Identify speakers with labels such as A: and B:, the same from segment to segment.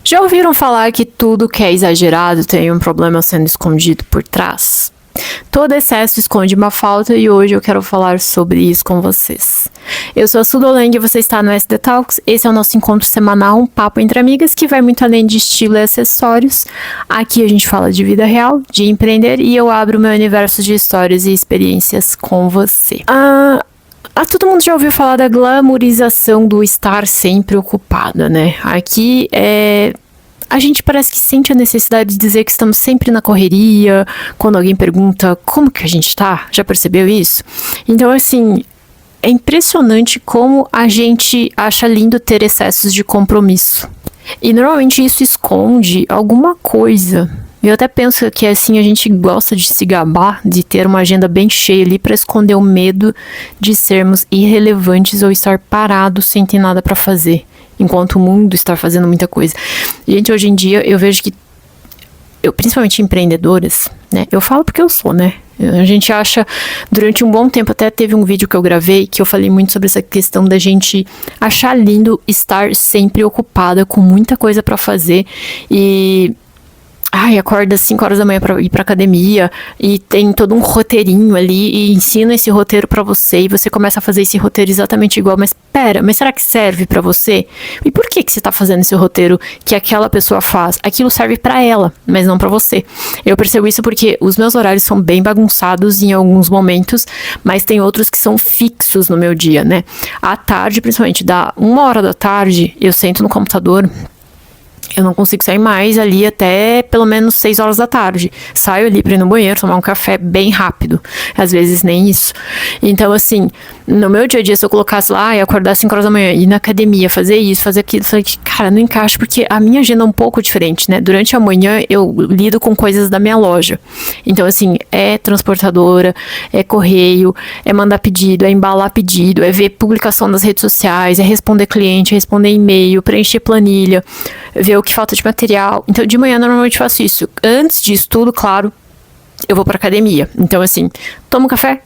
A: Já ouviram falar que tudo que é exagerado tem um problema sendo escondido por trás? Todo excesso esconde uma falta e hoje eu quero falar sobre isso com vocês. Eu sou a Sudoleng e você está no SD Talks. Esse é o nosso encontro semanal, um papo entre amigas que vai muito além de estilo e acessórios. Aqui a gente fala de vida real, de empreender e eu abro o meu universo de histórias e experiências com você. Todo mundo já ouviu falar da glamourização do estar sempre ocupada, né? Aqui a gente parece que sente a necessidade de dizer que estamos sempre na correria, quando alguém pergunta como que a gente tá, já percebeu isso? Então, assim, é impressionante como a gente acha lindo ter excessos de compromisso. E normalmente isso esconde alguma coisa. Eu até penso que assim a gente gosta de se gabar, de ter uma agenda bem cheia ali para esconder o medo de sermos irrelevantes ou estar parados sem ter nada para fazer, enquanto o mundo está fazendo muita coisa. Gente, hoje em dia eu vejo que, principalmente empreendedoras, né? Eu falo porque eu sou, né? A gente acha, durante um bom tempo, até teve um vídeo que eu gravei, que eu falei muito sobre essa questão da gente achar lindo estar sempre ocupada com muita coisa para fazer e... acorda às 5 horas da manhã pra ir pra academia e tem todo um roteirinho ali e ensina esse roteiro pra você e você começa a fazer esse roteiro exatamente igual, mas será que serve pra você? E por que você tá fazendo esse roteiro que aquela pessoa faz? Aquilo serve pra ela, mas não pra você. Eu percebo isso porque os meus horários são bem bagunçados em alguns momentos, mas tem outros que são fixos no meu dia, né? À tarde, principalmente, da 1h da tarde, eu sento no computador. Eu não consigo sair mais ali até pelo menos 6 horas da tarde. Saio ali pra ir no banheiro, tomar um café bem rápido. Às vezes nem isso. Então, assim, no meu dia a dia, se eu colocasse lá e acordar às 5 horas da manhã, ir na academia, fazer isso, fazer aquilo, falei que, cara, não encaixa, porque a minha agenda é um pouco diferente, né? Durante a manhã, eu lido com coisas da minha loja. Então, assim, é transportadora, é correio, é mandar pedido, é embalar pedido, é ver publicação nas redes sociais, é responder cliente, é responder e-mail, preencher planilha, ver o que falta de material. Então, de manhã, normalmente faço isso. Antes disso tudo, claro, eu vou pra academia. Então, assim, tomo um café,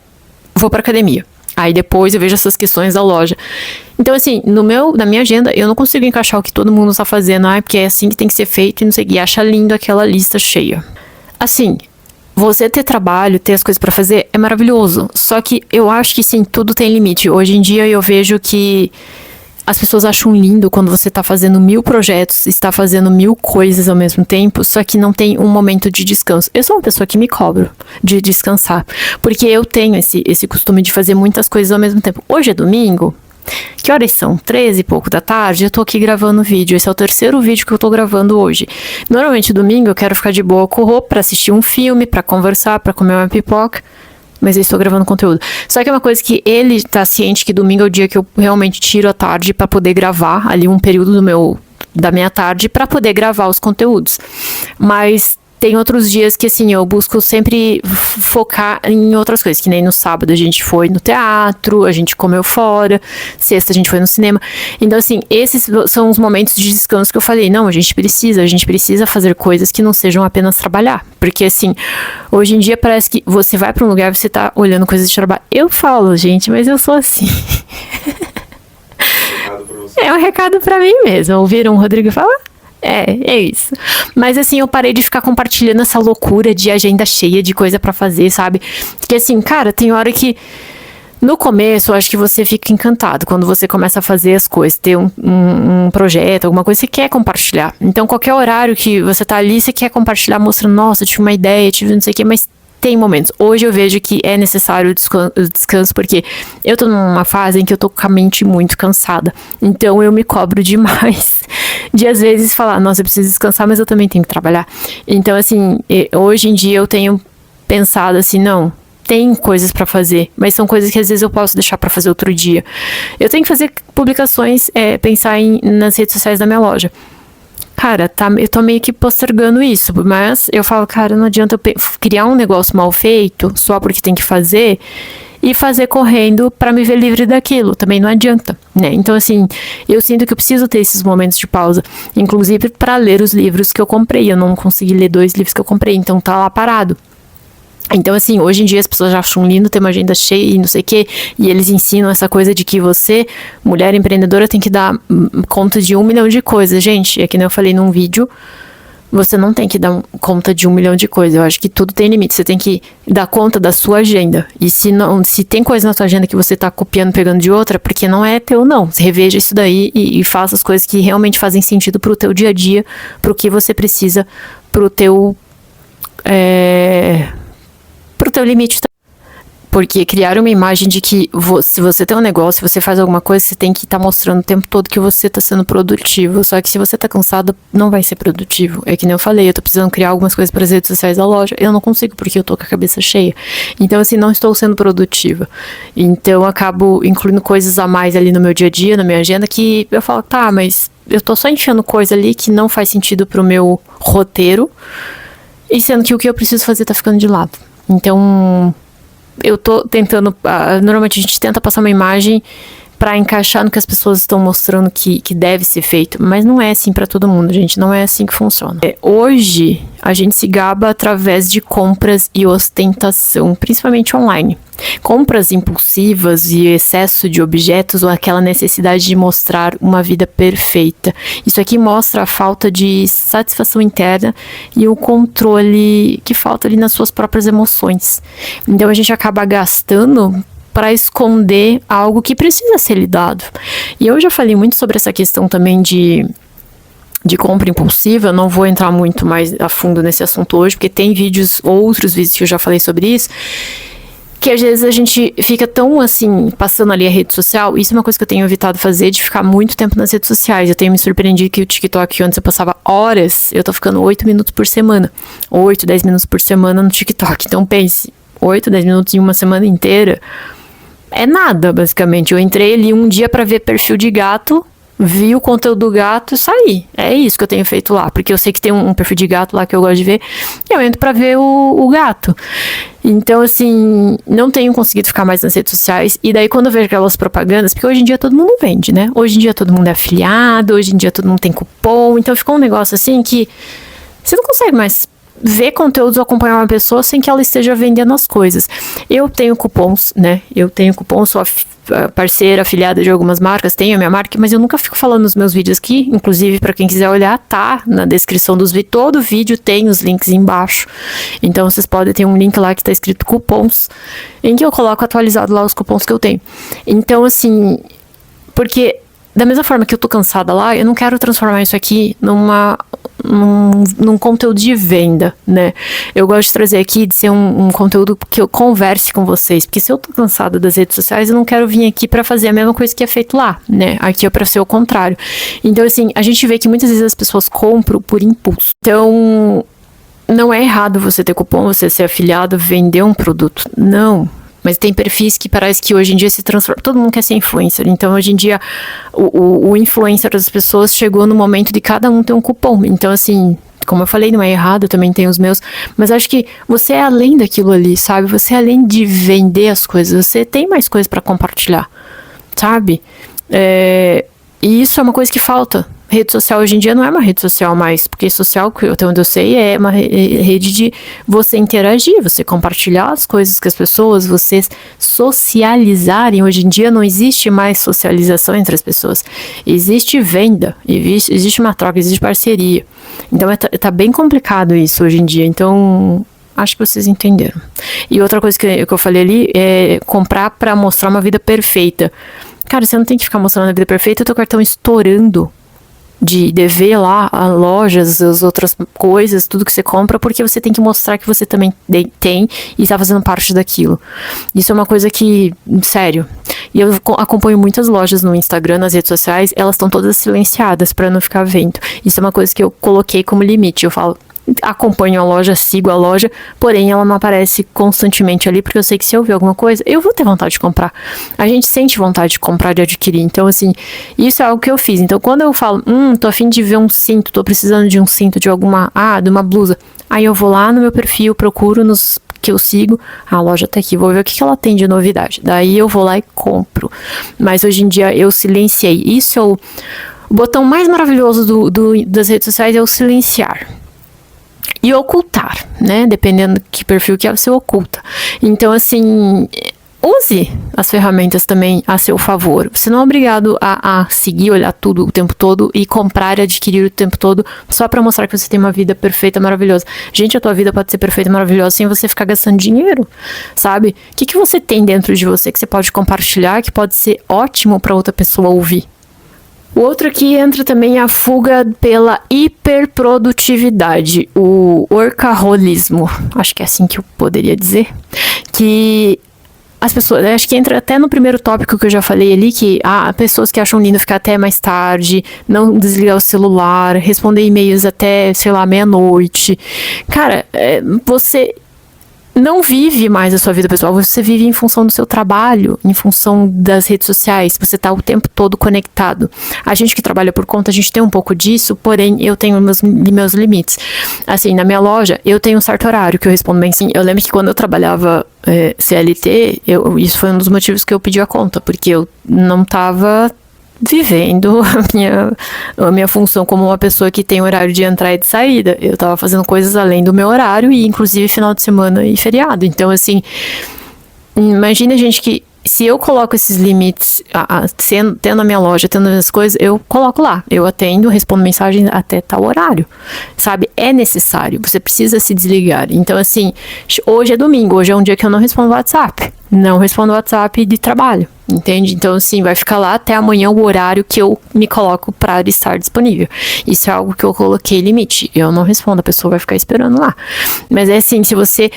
A: vou pra academia. Aí depois eu vejo essas questões da loja. Então, assim, na minha agenda, eu não consigo encaixar o que todo mundo tá fazendo. Porque é assim que tem que ser feito e não sei o que. E acha lindo aquela lista cheia. Assim, você ter trabalho, ter as coisas pra fazer é maravilhoso. Só que eu acho que, sim, tudo tem limite. Hoje em dia eu vejo que as pessoas acham lindo quando você tá fazendo 1000 projetos, está fazendo 1000 coisas ao mesmo tempo, só que não tem um momento de descanso. Eu sou uma pessoa que me cobro de descansar, porque eu tenho esse costume de fazer muitas coisas ao mesmo tempo. Hoje é domingo, que horas são? 13 e pouco da tarde, eu tô aqui gravando vídeo. Esse é o 3º vídeo que eu tô gravando hoje. Normalmente domingo eu quero ficar de boa com o Rô pra assistir um filme, pra conversar, pra comer uma pipoca. Mas eu estou gravando conteúdo. Só que é uma coisa que ele tá ciente que domingo é o dia que eu realmente tiro a tarde pra poder gravar ali um período da minha tarde pra poder gravar os conteúdos. Mas tem outros dias que, assim, eu busco sempre focar em outras coisas, que nem no sábado a gente foi no teatro, a gente comeu fora, sexta a gente foi no cinema. Então, assim, esses são os momentos de descanso que eu falei, não, a gente precisa fazer coisas que não sejam apenas trabalhar. Porque, assim, hoje em dia parece que você vai pra um lugar e você tá olhando coisas de trabalho. Eu falo, gente, mas eu sou assim. É um recado pra mim mesmo. Ouviram o Rodrigo falar? É isso. Mas assim, eu parei de ficar compartilhando essa loucura de agenda cheia de coisa pra fazer, sabe? Porque assim, cara, tem hora que no começo eu acho que você fica encantado quando você começa a fazer as coisas, ter um projeto, alguma coisa, você quer compartilhar. Então qualquer horário que você tá ali, você quer compartilhar, mostrando, nossa, eu tive uma ideia, tive não sei o que, mas tem momentos. Hoje eu vejo que é necessário o descanso, porque eu tô numa fase em que eu tô com a mente muito cansada. Então eu me cobro demais de às vezes falar, nossa, eu preciso descansar, mas eu também tenho que trabalhar. Então, assim, hoje em dia eu tenho pensado assim, não, tem coisas pra fazer, mas são coisas que às vezes eu posso deixar pra fazer outro dia. Eu tenho que fazer publicações, pensar nas redes sociais da minha loja. Cara, eu tô meio que postergando isso, mas eu falo, cara, não adianta eu criar um negócio mal feito, só porque tem que fazer, e fazer correndo pra me ver livre daquilo, também não adianta, né? Então, assim, eu sinto que eu preciso ter esses momentos de pausa, inclusive pra ler os livros que eu comprei. Eu não consegui ler 2 livros que eu comprei, então tá lá parado. Então, assim, hoje em dia as pessoas já acham lindo ter uma agenda cheia e não sei o quê, e eles ensinam essa coisa de que você, mulher empreendedora, tem que dar conta de 1 milhão de coisas. Gente, é que nem eu falei num vídeo, você não tem que dar conta de 1 milhão de coisas. Eu acho que tudo tem limite. Você tem que dar conta da sua agenda. E se tem coisa na sua agenda que você tá copiando, pegando de outra, porque não é teu, não. Você reveja isso daí e faça as coisas que realmente fazem sentido pro teu dia a dia, pro que você precisa, pro teu limite. Porque criar uma imagem de que se você tem um negócio, se você faz alguma coisa, você tem que estar mostrando o tempo todo que você está sendo produtivo. Só que se você está cansado, não vai ser produtivo. É que nem eu falei, eu tô precisando criar algumas coisas para as redes sociais da loja. Eu não consigo porque eu tô com a cabeça cheia. Então, assim, não estou sendo produtiva. Então, eu acabo incluindo coisas a mais ali no meu dia a dia, na minha agenda, que eu falo, tá, mas eu tô só enfiando coisa ali que não faz sentido pro meu roteiro. E sendo que o que eu preciso fazer tá ficando de lado. Então, eu tô tentando, normalmente a gente tenta passar uma imagem pra encaixar no que as pessoas estão mostrando que deve ser feito, mas não é assim pra todo mundo, gente, não é assim que funciona. Hoje, a gente se gaba através de compras e ostentação, principalmente online. Compras impulsivas e excesso de objetos ou aquela necessidade de mostrar uma vida perfeita. Isso aqui mostra a falta de satisfação interna e o controle que falta ali nas suas próprias emoções. Então a gente acaba gastando para esconder algo que precisa ser lidado. E eu já falei muito sobre essa questão também de compra impulsiva. Eu não vou entrar muito mais a fundo nesse assunto hoje, porque tem outros vídeos que eu já falei sobre isso, que às vezes a gente fica tão assim, passando ali a rede social. Isso é uma coisa que eu tenho evitado fazer, de ficar muito tempo nas redes sociais. Eu tenho me surpreendido que o TikTok, antes eu passava horas, eu tô ficando 8 minutos por semana, 8, 10 minutos por semana no TikTok. Então pense, 8, 10 minutos em uma semana inteira é nada, basicamente. Eu entrei ali um dia pra ver perfil de gato, vi o conteúdo do gato e saí. É isso que eu tenho feito lá, porque eu sei que tem um perfil de gato lá que eu gosto de ver, e eu entro pra ver o gato. Então, assim, não tenho conseguido ficar mais nas redes sociais. E daí, quando eu vejo aquelas propagandas, porque hoje em dia todo mundo vende, né? Hoje em dia todo mundo é afiliado, hoje em dia todo mundo tem cupom. Então, ficou um negócio assim que você não consegue mais ver conteúdos ou acompanhar uma pessoa sem que ela esteja vendendo as coisas. Eu tenho cupons, né? Eu tenho cupons, sou parceira, afiliada de algumas marcas, tenho a minha marca, mas eu nunca fico falando nos meus vídeos aqui. Inclusive, para quem quiser olhar, tá na descrição dos vídeos. Todo vídeo tem os links embaixo. Então, vocês podem ter um link lá que tá escrito cupons, em que eu coloco atualizado lá os cupons que eu tenho. Então, assim, porque da mesma forma que eu tô cansada lá, eu não quero transformar isso aqui num conteúdo de venda, né? Eu gosto de trazer aqui, de ser um conteúdo que eu converse com vocês, porque se eu tô cansada das redes sociais, eu não quero vir aqui pra fazer a mesma coisa que é feito lá, né? Aqui é pra ser o contrário. Então, assim, a gente vê que muitas vezes as pessoas compram por impulso. Então, não é errado você ter cupom, você ser afiliado, vender um produto. Não. Mas tem perfis que parece que hoje em dia se transformam. Todo mundo quer ser influencer. Então, hoje em dia, o influencer das pessoas chegou no momento de cada um ter um cupom. Então, assim, como eu falei, não é errado, eu também tenho os meus. Mas acho que você é além daquilo ali, sabe? Você é além de vender as coisas. Você tem mais coisas para compartilhar, sabe? E isso é uma coisa que falta. Rede social hoje em dia não é uma rede social mais, porque social, até onde eu sei, é uma rede de você interagir, você compartilhar as coisas com as pessoas, vocês socializarem. Hoje em dia não existe mais socialização entre as pessoas, existe venda, existe uma troca, existe parceria. Então tá bem complicado isso hoje em dia. Então acho que vocês entenderam. E outra coisa que eu falei ali é comprar pra mostrar uma vida perfeita. Cara, você não tem que ficar mostrando a vida perfeita, o teu cartão estourando de dever lá a lojas, as outras coisas, tudo que você compra, porque você tem que mostrar que você também tem e tá fazendo parte daquilo. Isso é uma coisa que, sério, e eu acompanho muitas lojas no Instagram, nas redes sociais, elas estão todas silenciadas pra não ficar vendo. Isso é uma coisa que eu coloquei como limite. Eu falo, acompanho a loja, sigo a loja, porém ela não aparece constantemente ali, porque eu sei que se eu ver alguma coisa, eu vou ter vontade de comprar. A gente sente vontade de comprar, de adquirir. Então, assim, isso é algo que eu fiz. Então, quando eu falo, tô a fim de ver um cinto, tô precisando de um cinto, de uma blusa, aí eu vou lá no meu perfil, procuro nos que eu sigo, a loja tá aqui, vou ver o que ela tem de novidade. Daí eu vou lá e compro. Mas hoje em dia eu silenciei. Isso é o botão mais maravilhoso das redes sociais, é o silenciar. e ocultar, né? Dependendo do que perfil que é, você oculta. Então, assim, use as ferramentas também a seu favor. Você não é obrigado a seguir, olhar tudo o tempo todo e comprar e adquirir o tempo todo só pra mostrar que você tem uma vida perfeita, maravilhosa. Gente, a tua vida pode ser perfeita e maravilhosa sem você ficar gastando dinheiro, sabe? O que você tem dentro de você que você pode compartilhar, que pode ser ótimo pra outra pessoa ouvir? O outro aqui entra também a fuga pela hiperprodutividade, o workaholismo, acho que é assim que eu poderia dizer, que as pessoas, acho que entra até no primeiro tópico que eu já falei ali, que há pessoas que acham lindo ficar até mais tarde, não desligar o celular, responder e-mails até, sei lá, meia-noite. Cara, você não vive mais a sua vida pessoal, você vive em função do seu trabalho, em função das redes sociais, você tá o tempo todo conectado. A gente que trabalha por conta, a gente tem um pouco disso, porém eu tenho meus limites. Assim, na minha loja, eu tenho um certo horário que eu respondo bem sim. Eu lembro que quando eu trabalhava CLT, isso foi um dos motivos que eu pedi a conta, porque eu não tava vivendo a minha função como uma pessoa que tem horário de entrada e de saída. Eu tava fazendo coisas além do meu horário e inclusive final de semana e feriado. Então, assim, imagina, gente, que se eu coloco esses limites, tendo a minha loja, tendo as coisas, eu coloco lá. Eu atendo, respondo mensagem até tal horário, sabe? É necessário, você precisa se desligar. Então, assim, hoje é domingo, hoje é um dia que eu não respondo WhatsApp. Não respondo WhatsApp de trabalho, entende? Então, assim, vai ficar lá até amanhã o horário que eu me coloco para estar disponível. Isso é algo que eu coloquei limite. Eu não respondo, a pessoa vai ficar esperando lá. Mas é assim, se você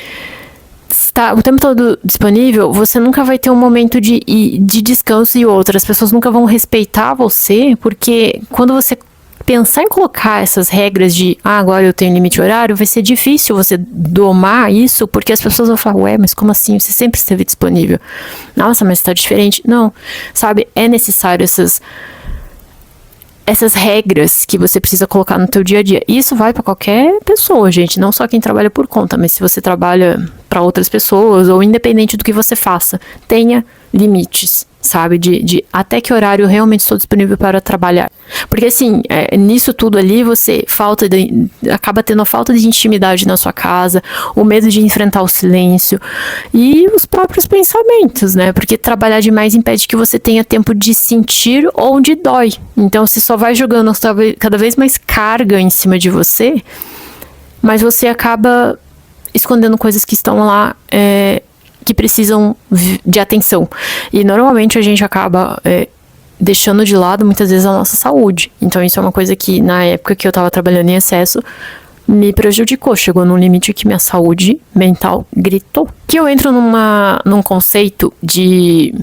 A: está o tempo todo disponível, você nunca vai ter um momento de descanso e outras pessoas nunca vão respeitar você, porque quando você pensar em colocar essas regras de agora eu tenho limite horário, vai ser difícil você domar isso, porque as pessoas vão falar, ué, mas como assim? Você sempre esteve disponível. Nossa, mas tá diferente. Não, sabe, é necessário essas regras que você precisa colocar no teu dia a dia. Isso vai para qualquer pessoa, gente, não só quem trabalha por conta, mas se você trabalha para outras pessoas ou independente do que você faça, tenha limites, sabe, de até que horário eu realmente estou disponível para trabalhar. Porque assim, nisso tudo ali você acaba tendo a falta de intimidade na sua casa, o medo de enfrentar o silêncio e os próprios pensamentos, né? Porque trabalhar demais impede que você tenha tempo de sentir onde dói. Então você só vai jogando cada vez mais carga em cima de você, mas você acaba escondendo coisas que estão lá que precisam de atenção. E normalmente a gente acaba deixando de lado muitas vezes a nossa saúde. Então isso é uma coisa que na época que eu tava trabalhando em excesso me prejudicou. Chegou num limite que minha saúde mental gritou. Que eu entro num conceito de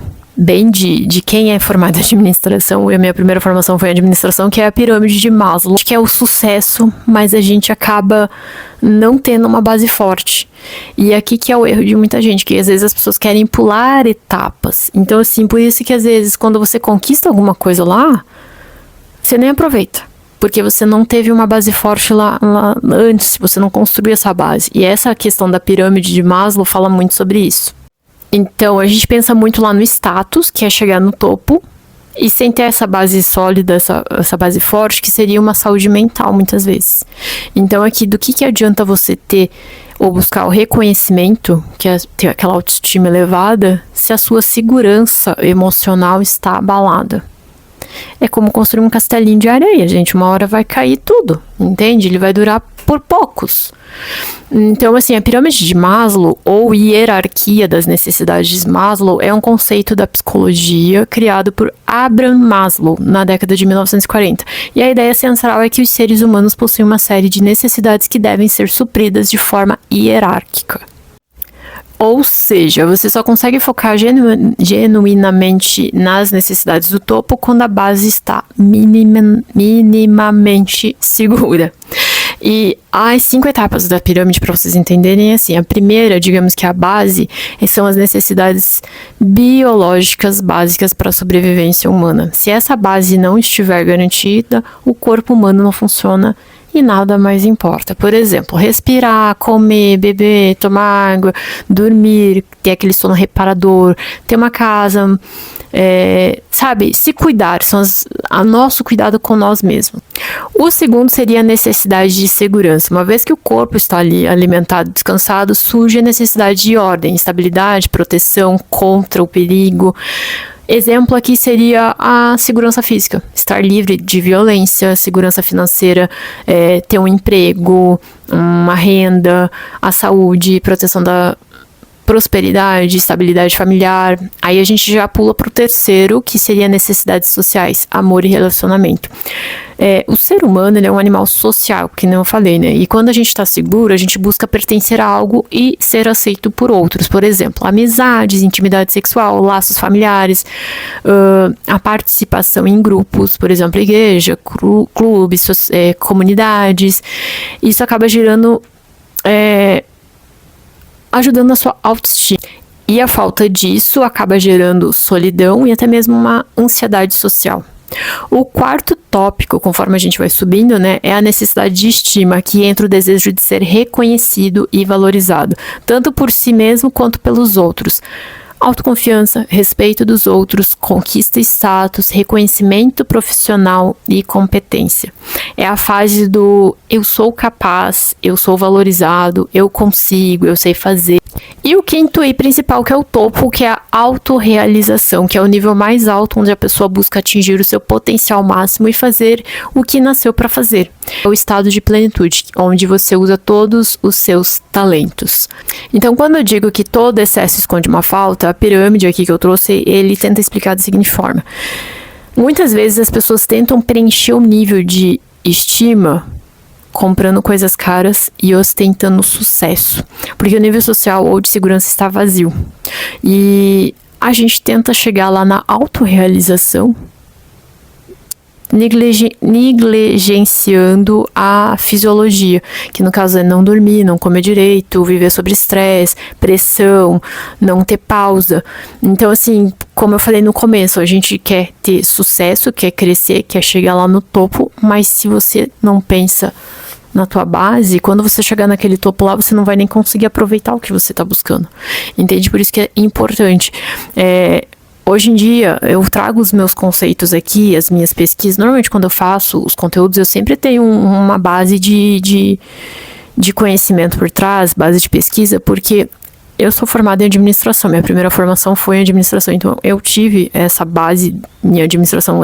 A: quem é formado em administração, e a minha primeira formação foi em administração, que é a pirâmide de Maslow, que é o sucesso, mas a gente acaba não tendo uma base forte. E aqui que é o erro de muita gente, que às vezes as pessoas querem pular etapas. Então, assim, por isso que às vezes quando você conquista alguma coisa lá, você nem aproveita. Porque você não teve uma base forte lá antes, você não construiu essa base. E essa questão da pirâmide de Maslow fala muito sobre isso. Então, a gente pensa muito lá no status, que é chegar no topo, e sem ter essa base sólida, essa base forte, que seria uma saúde mental, muitas vezes. Então, aqui, do que adianta você ter ou buscar o reconhecimento, que é ter aquela autoestima elevada, se a sua segurança emocional está abalada? É como construir um castelinho de areia, gente. Uma hora vai cair tudo, entende? Ele vai durar por poucos. Então, assim, a pirâmide de Maslow, ou hierarquia das necessidades de Maslow, é um conceito da psicologia criado por Abraham Maslow na década de 1940. E a ideia central é que os seres humanos possuem uma série de necessidades que devem ser supridas de forma hierárquica. Ou seja, você só consegue focar genuinamente nas necessidades do topo quando a base está minimamente segura. E as 5 etapas da pirâmide, para vocês entenderem, é assim: a primeira, digamos que a base, são as necessidades biológicas básicas para a sobrevivência humana. Se essa base não estiver garantida, o corpo humano não funciona e nada mais importa. Por exemplo, respirar, comer, beber, tomar água, dormir, ter aquele sono reparador, ter uma casa, sabe, se cuidar, a nosso cuidado com nós mesmos. O segundo seria a necessidade de segurança. Uma vez que o corpo está ali alimentado, descansado, surge a necessidade de ordem, estabilidade, proteção contra o perigo. Exemplo aqui seria a segurança física, estar livre de violência, segurança financeira, ter um emprego, uma renda, a saúde, proteção da prosperidade, estabilidade familiar. Aí a gente já pula para o terceiro, que seria necessidades sociais, amor e relacionamento. O ser humano, ele é um animal social, que nem eu falei, né? E quando a gente está seguro, a gente busca pertencer a algo e ser aceito por outros. Por exemplo, amizades, intimidade sexual, laços familiares, a participação em grupos, por exemplo, igreja, clubes, comunidades. Isso acaba gerando... ajudando na sua autoestima. E a falta disso acaba gerando solidão e até mesmo uma ansiedade social. O quarto tópico, conforme a gente vai subindo, né, é a necessidade de estima, que entra o desejo de ser reconhecido e valorizado, tanto por si mesmo quanto pelos outros. Autoconfiança, respeito dos outros, conquista status, reconhecimento profissional e competência. É a fase do eu sou capaz, eu sou valorizado, eu consigo, eu sei fazer. E o quinto e principal, que é o topo, que é a autorrealização, que é o nível mais alto onde a pessoa busca atingir o seu potencial máximo e fazer o que nasceu para fazer. É o estado de plenitude, onde você usa todos os seus talentos. Então, quando eu digo que todo excesso esconde uma falta, a pirâmide aqui que eu trouxe, ele tenta explicar da seguinte forma. Muitas vezes as pessoas tentam preencher o nível de estima comprando coisas caras e ostentando sucesso, porque o nível social ou de segurança está vazio. E a gente tenta chegar lá na autorrealização, negligenciando a fisiologia, que no caso é não dormir, não comer direito, viver sob estresse, pressão, não ter pausa. Então, assim, como eu falei no começo, a gente quer ter sucesso, quer crescer, quer chegar lá no topo, mas se você não pensa na tua base, quando você chegar naquele topo lá, você não vai nem conseguir aproveitar o que você está buscando. Entende? Por isso que é importante. Hoje em dia, eu trago os meus conceitos aqui, as minhas pesquisas. Normalmente, quando eu faço os conteúdos, eu sempre tenho uma base de conhecimento por trás, base de pesquisa, porque eu sou formada em administração. Minha primeira formação foi em administração. Então, eu tive essa base em administração,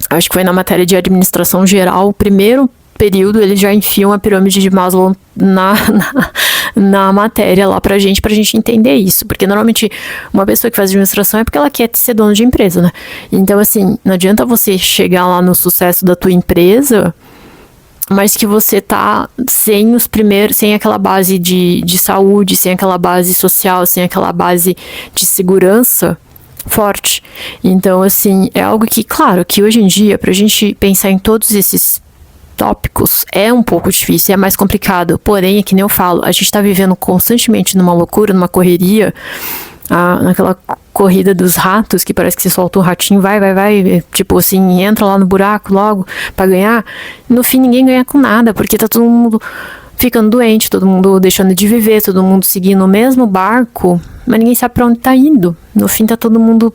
A: acho que foi na matéria de administração geral. O primeiro período, eles já enfiam a pirâmide de Maslow na matéria lá pra gente entender isso. Porque normalmente uma pessoa que faz administração é porque ela quer ser dona de empresa, né? Então, assim, não adianta você chegar lá no sucesso da tua empresa, mas que você tá sem aquela base de saúde, sem aquela base social, sem aquela base de segurança forte. Então, assim, é algo que, claro, que hoje em dia, pra gente pensar em todos esses tópicos, é um pouco difícil, é mais complicado. Porém, é que nem eu falo, a gente tá vivendo constantemente numa loucura, numa correria, naquela corrida dos ratos, que parece que você solta um ratinho, vai, tipo assim, entra lá no buraco logo pra ganhar. No fim, ninguém ganha com nada, porque tá todo mundo ficando doente, todo mundo deixando de viver, todo mundo seguindo o mesmo barco, mas ninguém sabe pra onde tá indo. No fim, tá todo mundo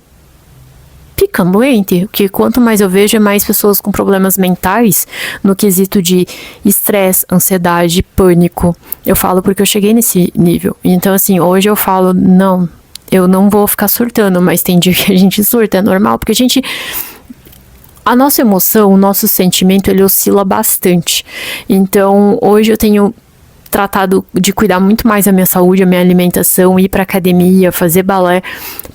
A: ficando doente, porque quanto mais eu vejo, é mais pessoas com problemas mentais no quesito de estresse, ansiedade, pânico. Eu falo porque eu cheguei nesse nível. Então, assim, hoje eu falo, não, eu não vou ficar surtando, mas tem dia que a gente surta, é normal, porque a nossa emoção, o nosso sentimento, ele oscila bastante. Então, hoje eu tenho tratado de cuidar muito mais da minha saúde, a minha alimentação, ir pra academia, fazer balé,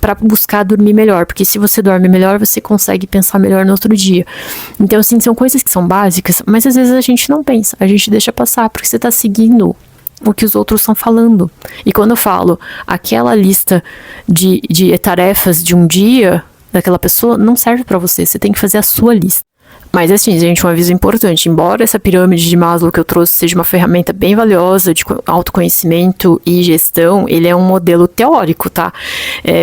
A: pra buscar dormir melhor, porque se você dorme melhor, você consegue pensar melhor no outro dia. Então, assim, são coisas que são básicas, mas às vezes a gente não pensa, a gente deixa passar, porque você tá seguindo o que os outros estão falando. E quando eu falo aquela lista de tarefas de um dia daquela pessoa, não serve pra você, você tem que fazer a sua lista. Mas assim, gente, um aviso importante. Embora essa pirâmide de Maslow que eu trouxe seja uma ferramenta bem valiosa de autoconhecimento e gestão, ele é um modelo teórico, tá?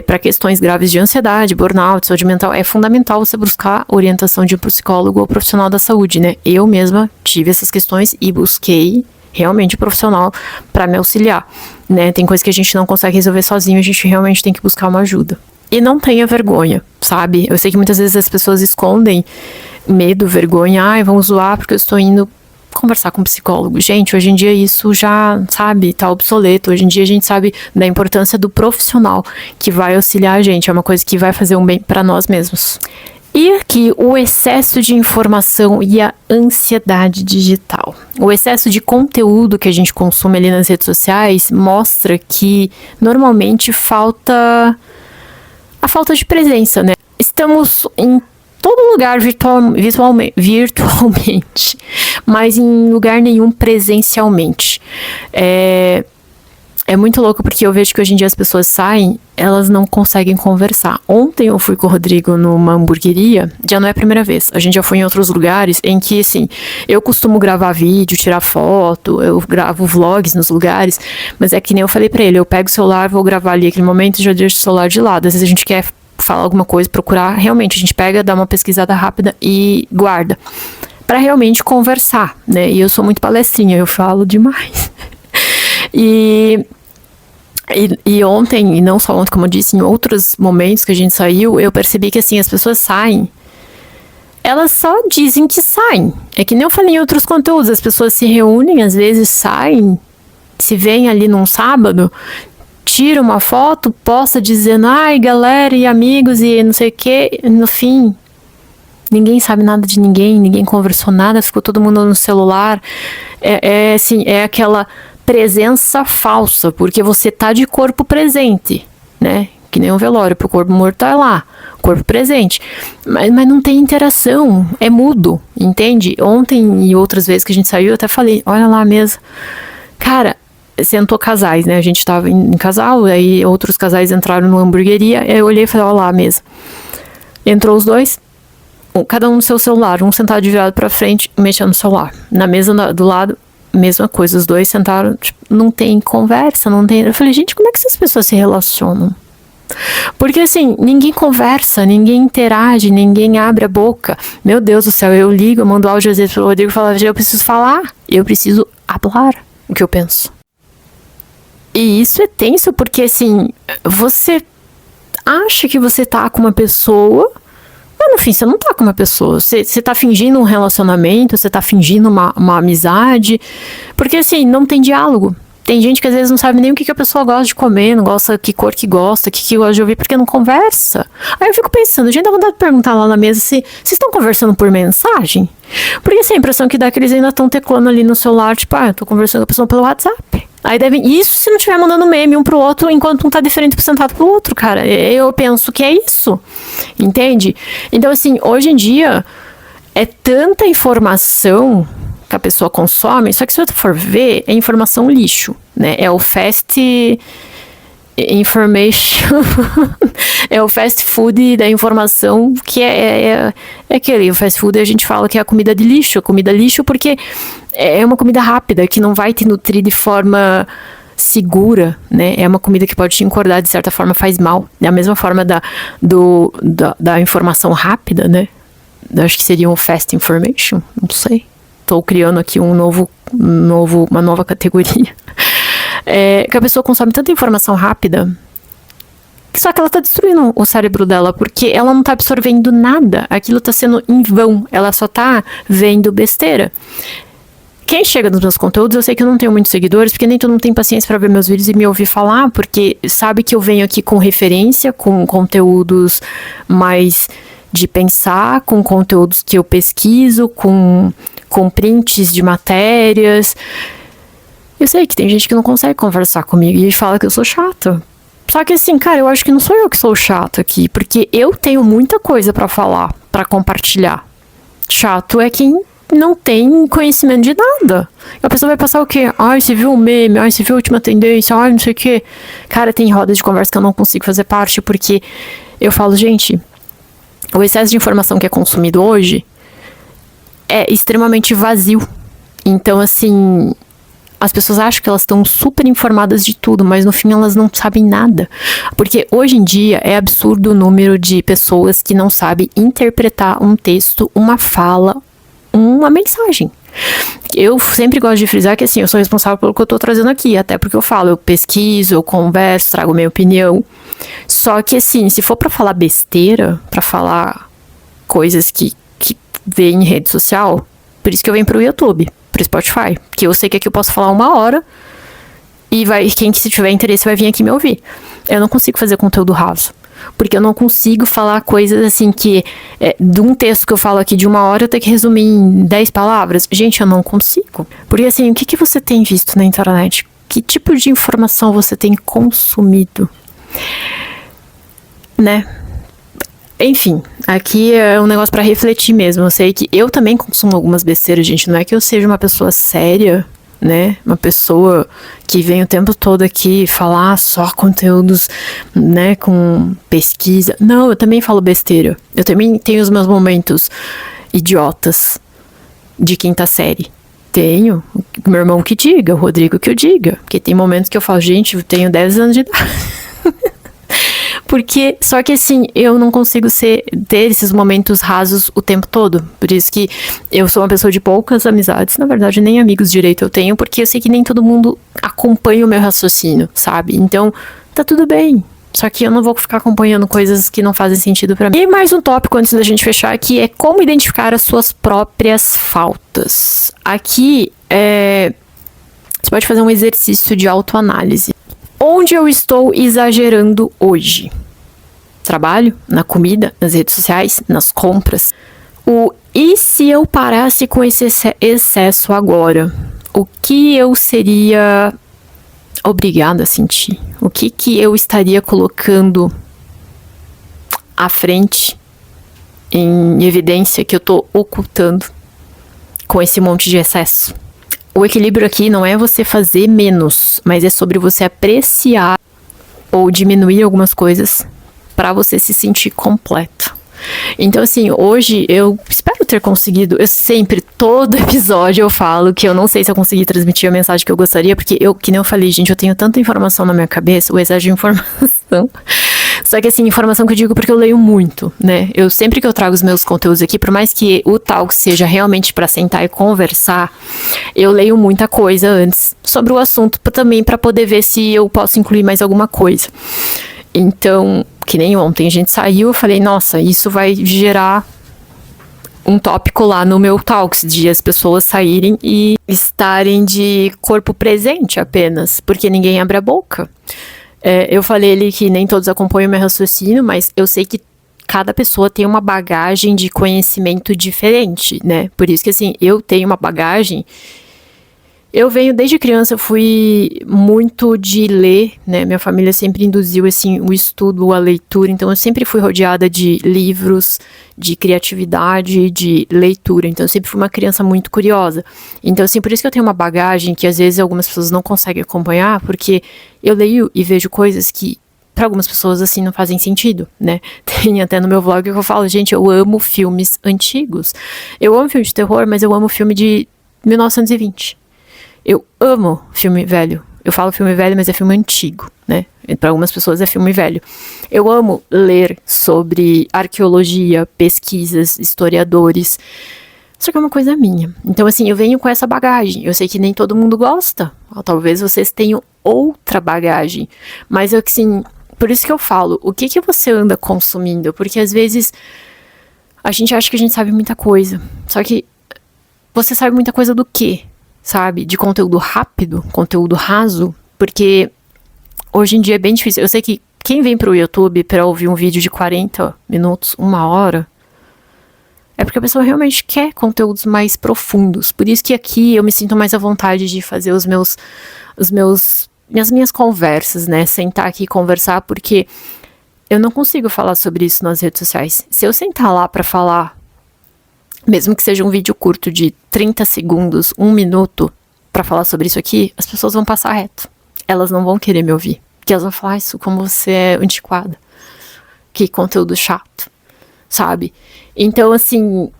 A: Para questões graves de ansiedade, burnout, saúde mental, é fundamental você buscar orientação de um psicólogo ou profissional da saúde, né? Eu mesma tive essas questões e busquei realmente profissional para me auxiliar, né? Tem coisa que a gente não consegue resolver sozinho, a gente realmente tem que buscar uma ajuda. E não tenha vergonha, sabe? Eu sei que muitas vezes as pessoas escondem medo, vergonha, vamos zoar porque eu estou indo conversar com um psicólogo. Gente, hoje em dia isso já, sabe, tá obsoleto. Hoje em dia a gente sabe da importância do profissional que vai auxiliar a gente, é uma coisa que vai fazer um bem para nós mesmos. E aqui, o excesso de informação e a ansiedade digital. O excesso de conteúdo que a gente consome ali nas redes sociais mostra que normalmente falta a falta de presença, né? Estamos em todo lugar virtualmente, mas em lugar nenhum presencialmente. É muito louco porque eu vejo que hoje em dia as pessoas saem, elas não conseguem conversar. Ontem eu fui com o Rodrigo numa hamburgueria, já não é a primeira vez. A gente já foi em outros lugares em que, assim, eu costumo gravar vídeo, tirar foto, eu gravo vlogs nos lugares, mas é que nem eu falei pra ele, eu pego o celular, vou gravar ali aquele momento e já deixo o celular de lado. Às vezes a gente quer falar alguma coisa, procurar, realmente a gente pega, dá uma pesquisada rápida e guarda, pra realmente conversar, né? E eu sou muito palestrinha, eu falo demais. E ontem, e não só ontem, como eu disse, em outros momentos que a gente saiu, eu percebi que, assim, as pessoas saem, elas só dizem que saem. É que nem eu falei em outros conteúdos, as pessoas se reúnem, às vezes saem, se veem ali num sábado, tira uma foto, posta dizendo, ai, galera e amigos e não sei o que, no fim, ninguém sabe nada de ninguém, ninguém conversou nada, ficou todo mundo no celular. Assim, é aquela presença falsa, porque você tá de corpo presente, né? Que nem um velório, pro corpo morto tá lá, corpo presente. Mas não tem interação, é mudo, entende? Ontem e outras vezes que a gente saiu, eu até falei, olha lá a mesa. Cara, sentou casais, né? A gente tava em casal, aí outros casais entraram numa hamburgueria, aí eu olhei e falei, olha lá a mesa. Entrou os dois, cada um no seu celular, um sentado de virado pra frente, mexendo no celular. Na mesa do lado, mesma coisa, os dois sentaram, tipo, não tem conversa, não tem... Eu falei, gente, como é que essas pessoas se relacionam? Porque, assim, ninguém conversa, ninguém interage, ninguém abre a boca. Meu Deus do céu, eu ligo, eu mando áudio às vezes pro Rodrigo e falo, eu preciso falar, eu preciso falar o que eu penso. E isso é tenso, porque, assim, você acha que você tá com uma pessoa... Mas no fim, você não tá com uma pessoa, você tá fingindo um relacionamento, você tá fingindo uma amizade, porque assim, não tem diálogo. Tem gente que às vezes não sabe nem o que a pessoa gosta de comer, não gosta, que cor que gosta, o que gosta de ouvir, porque não conversa. Aí eu fico pensando, gente, dá vontade de perguntar lá na mesa se vocês estão conversando por mensagem? Porque assim, a impressão que dá é que eles ainda estão teclando ali no celular, tipo, eu tô conversando com a pessoa pelo WhatsApp. Aí devem, isso se não estiver mandando meme um pro outro, enquanto um tá diferente sentado pro outro, cara. Eu penso que é isso, entende? Então, assim, hoje em dia, é tanta informação que a pessoa consome, só que se você for ver, é informação lixo, né? É o fast information, é o fast food da informação, que é aquele, o fast food a gente fala que é a comida de lixo, porque é uma comida rápida, que não vai te nutrir de forma segura, né? É uma comida que pode te engordar, de certa forma faz mal. Da mesma forma da informação rápida, né? Acho que seria um fast information, não sei. Estou criando aqui uma nova categoria. Que a pessoa consome tanta informação rápida, só que ela tá destruindo o cérebro dela, porque ela não tá absorvendo nada. Aquilo tá sendo em vão, ela só tá vendo besteira. Quem chega nos meus conteúdos, eu sei que eu não tenho muitos seguidores, porque nem todo mundo tem paciência para ver meus vídeos e me ouvir falar, porque sabe que eu venho aqui com referência, com conteúdos mais de pensar, com conteúdos que eu pesquiso, com prints de matérias. Eu sei que tem gente que não consegue conversar comigo e fala que eu sou chata. Só que assim, cara, eu acho que não sou eu que sou chata aqui, porque eu tenho muita coisa pra falar, pra compartilhar. Chato é quem não tem conhecimento de nada. A pessoa vai passar o quê? Ai, você viu o meme? Ai, você viu a última tendência? Ai, não sei o quê. Cara, tem rodas de conversa que eu não consigo fazer parte, porque eu falo, gente, o excesso de informação que é consumido hoje é extremamente vazio. Então, assim, as pessoas acham que elas estão super informadas de tudo, mas no fim elas não sabem nada. Porque hoje em dia é absurdo o número de pessoas que não sabem interpretar um texto, uma fala, uma mensagem. Eu sempre gosto de frisar que, assim, eu sou responsável pelo que eu tô trazendo aqui, até porque eu falo, eu pesquiso, eu converso, trago minha opinião. Só que, assim, se for pra falar besteira, pra falar coisas que vê em rede social, por isso que eu venho pro YouTube, pro Spotify, porque eu sei que aqui eu posso falar 1 hora e quem se tiver interesse vai vir aqui me ouvir. Eu não consigo fazer conteúdo raso, porque eu não consigo falar coisas assim que de um texto que eu falo aqui de 1 hora eu tenho que resumir em 10 palavras. Gente, eu não consigo. Porque, assim, o que você tem visto na internet? Que tipo de informação você tem consumido? Né? Enfim, aqui é um negócio pra refletir mesmo. Eu sei que eu também consumo algumas besteiras, gente. Não é que eu seja uma pessoa séria, né? Uma pessoa que vem o tempo todo aqui falar só conteúdos, né? Com pesquisa. Não, eu também falo besteira. Eu também tenho os meus momentos idiotas de quinta série. Tenho. Meu irmão que diga, o Rodrigo que eu diga. Porque tem momentos que eu falo, gente, eu tenho 10 anos de idade. Porque, só que, assim, eu não consigo ter esses momentos rasos o tempo todo. Por isso que eu sou uma pessoa de poucas amizades. Na verdade, nem amigos direito eu tenho, porque eu sei que nem todo mundo acompanha o meu raciocínio, sabe? Então, tá tudo bem. Só que eu não vou ficar acompanhando coisas que não fazem sentido pra mim. E mais um tópico antes da gente fechar aqui é como identificar as suas próprias faltas. Aqui, você pode fazer um exercício de autoanálise. Onde eu estou exagerando hoje? Trabalho, na comida, nas redes sociais, nas compras. E se eu parasse com esse excesso agora? O que eu seria obrigada a sentir? O que eu estaria colocando à frente, em evidência, que eu tô ocultando com esse monte de excesso? O equilíbrio aqui não é você fazer menos, mas é sobre você apreciar ou diminuir algumas coisas para você se sentir completo. Então, assim, hoje eu espero ter conseguido. Eu sempre, todo episódio eu falo que eu não sei se eu consegui transmitir a mensagem que eu gostaria, porque que nem eu falei, gente, eu tenho tanta informação na minha cabeça, o excesso de informação. Só que, assim, informação que eu digo porque eu leio muito, né? Eu sempre que eu trago os meus conteúdos aqui, por mais que o talk seja realmente pra sentar e conversar, eu leio muita coisa antes sobre o assunto, também pra poder ver se eu posso incluir mais alguma coisa. Então, que nem ontem a gente saiu, eu falei, nossa, isso vai gerar um tópico lá no meu talks, de as pessoas saírem e estarem de corpo presente apenas, porque ninguém abre a boca. Eu falei ali que nem todos acompanham o meu raciocínio, mas eu sei que cada pessoa tem uma bagagem de conhecimento diferente, né? Por isso que, assim, eu tenho uma bagagem. Eu venho desde criança, eu fui muito de ler, né? Minha família sempre induziu, assim, o estudo, a leitura. Então, eu sempre fui rodeada de livros, de criatividade, de leitura. Então, eu sempre fui uma criança muito curiosa. Então, assim, por isso que eu tenho uma bagagem que, às vezes, algumas pessoas não conseguem acompanhar, porque eu leio e vejo coisas que, para algumas pessoas, assim, não fazem sentido, né? Tem até no meu vlog que eu falo, gente, eu amo filmes antigos. Eu amo filme de terror, mas eu amo filme de 1920. Eu amo filme velho. Eu falo filme velho, mas é filme antigo, né? Para algumas pessoas é filme velho. Eu amo ler sobre arqueologia, pesquisas, historiadores. Só que é uma coisa minha. Então, assim, eu venho com essa bagagem. Eu sei que nem todo mundo gosta. Ou talvez vocês tenham outra bagagem. Mas, assim, por isso que eu falo, o que você anda consumindo? Porque, às vezes, a gente acha que a gente sabe muita coisa. Só que você sabe muita coisa do quê? Sabe, de conteúdo rápido, conteúdo raso, porque hoje em dia é bem difícil. Eu sei que quem vem pro YouTube pra ouvir um vídeo de 40 minutos, 1 hora, é porque a pessoa realmente quer conteúdos mais profundos. Por isso que aqui eu me sinto mais à vontade de fazer as minhas conversas, né? Sentar aqui e conversar, porque eu não consigo falar sobre isso nas redes sociais. Se eu sentar lá pra falar, mesmo que seja um vídeo curto de 30 segundos, 1 minuto, pra falar sobre isso aqui, as pessoas vão passar reto. Elas não vão querer me ouvir. Porque elas vão falar, isso como você é antiquada. Que conteúdo chato, sabe? Então, assim,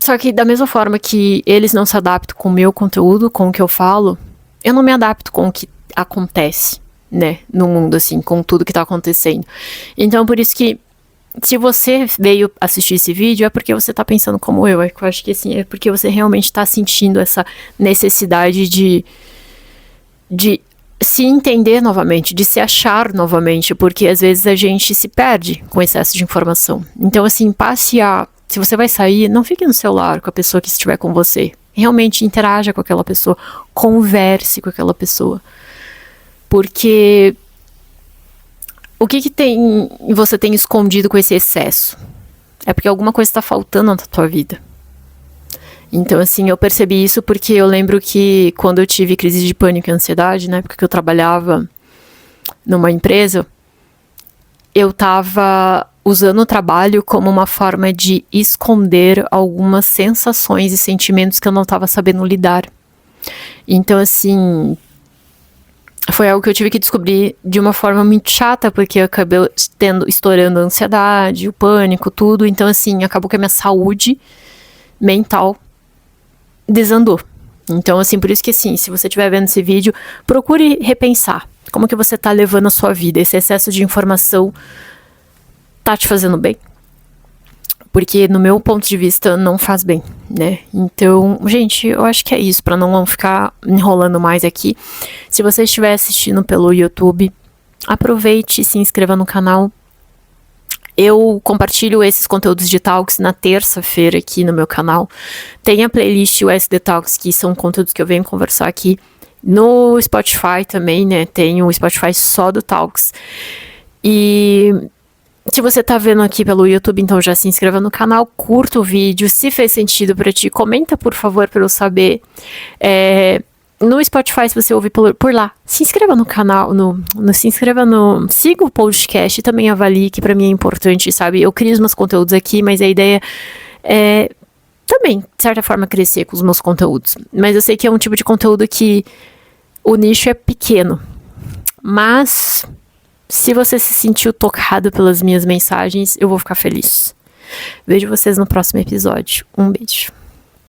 A: Só que da mesma forma que eles não se adaptam com o meu conteúdo, com o que eu falo, eu não me adapto com o que acontece, né, no mundo, assim, com tudo que tá acontecendo. Então, por isso que, se você veio assistir esse vídeo, é porque você tá pensando como eu. Eu acho que, assim, é porque você realmente tá sentindo essa necessidade de se entender novamente, de se achar novamente, porque às vezes a gente se perde com excesso de informação. Então, assim, se você vai sair, não fique no celular com a pessoa que estiver com você. Realmente interaja com aquela pessoa, converse com aquela pessoa. Porque o que você tem escondido com esse excesso? É porque alguma coisa está faltando na tua vida. Então, assim, eu percebi isso porque eu lembro que quando eu tive crise de pânico e ansiedade, na época que eu trabalhava numa empresa, eu estava usando o trabalho como uma forma de esconder algumas sensações e sentimentos que eu não estava sabendo lidar. Então, assim, foi algo que eu tive que descobrir de uma forma muito chata, porque eu acabei estourando a ansiedade, o pânico, tudo. Então, assim, acabou que a minha saúde mental desandou. Então, assim, por isso que, assim, se você estiver vendo esse vídeo, procure repensar como que você tá levando a sua vida. Esse excesso de informação tá te fazendo bem? Porque, no meu ponto de vista, não faz bem, né? Então, gente, eu acho que é isso, pra não ficar enrolando mais aqui. Se você estiver assistindo pelo YouTube, aproveite e se inscreva no canal. Eu compartilho esses conteúdos de Talks na terça-feira aqui no meu canal. Tem a playlist USD Talks, que são conteúdos que eu venho conversar aqui. No Spotify também, né? Tem o Spotify só do Talks. E se você tá vendo aqui pelo YouTube, então já se inscreva no canal, curta o vídeo. Se fez sentido pra ti, comenta, por favor, pra eu saber. No Spotify, se você ouvir por lá, se inscreva no canal, siga o podcast e também avalie, que pra mim é importante, sabe? Eu crio os meus conteúdos aqui, mas a ideia é também, de certa forma, crescer com os meus conteúdos. Mas eu sei que é um tipo de conteúdo que o nicho é pequeno. Mas, se você se sentiu tocado pelas minhas mensagens, eu vou ficar feliz. Vejo vocês no próximo episódio. Um beijo.